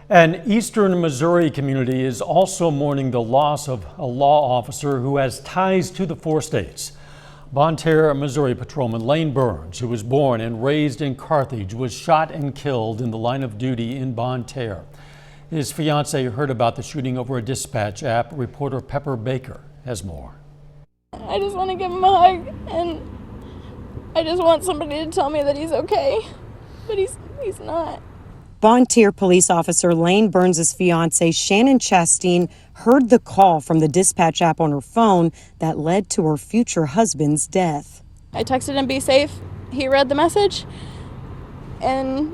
An eastern Missouri community is also mourning the loss of a law officer who has ties to the 4 states. Bonne Terre, Missouri patrolman Lane Burns, who was born and raised in Carthage, was shot and killed in the line of duty in Bonne Terre. His fiancee heard about the shooting over a dispatch app. Reporter Pepper Baker has more. I just want to give him a hug, and I just want somebody to tell me that he's okay, but he's not. Bonne Terre police officer Lane Burns' fiancee Shannon Chasteen heard the call from the dispatch app on her phone that led to her future husband's death. I texted him, "Be safe." He read the message, and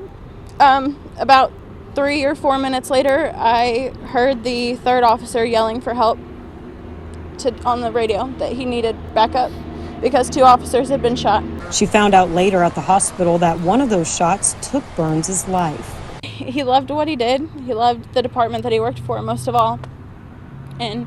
about 3 or 4 minutes later, I heard the 3rd officer yelling for help on the radio that he needed backup because 2 officers had been shot. She found out later at the hospital that one of those shots took Burns' life. He loved what he did. He loved the department that he worked for most of all. And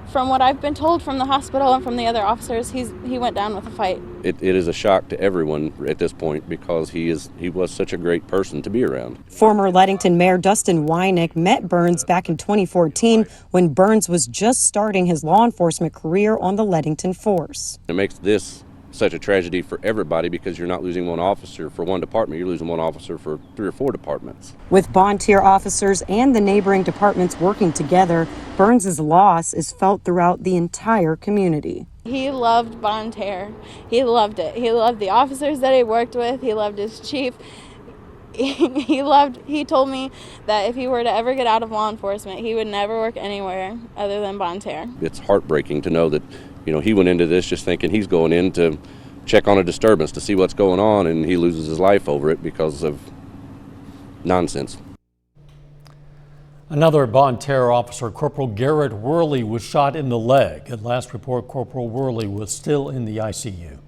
from what I've been told from the hospital and from the other officers, he went down with a fight. It is a shock to everyone at this point because he was such a great person to be around. Former Leadington Mayor Dustin Wynick met Burns back in 2014 when Burns was just starting his law enforcement career on the Leadington force. It makes this such a tragedy for everybody because you're not losing one officer for one department, you're losing one officer for 3 or 4 departments. With Bonne Terre officers and the neighboring departments working together, Burns' loss is felt throughout the entire community. He loved Bonne Terre. He loved it. He loved the officers that he worked with. He loved his chief. He told me that if he were to ever get out of law enforcement, he would never work anywhere other than Bonne Terre. It's heartbreaking to know that, he went into this just thinking he's going in to check on a disturbance to see what's going on, and he loses his life over it because of nonsense. Another Bonne Terre officer, Corporal Garrett Worley, was shot in the leg. At last report, Corporal Worley was still in the ICU.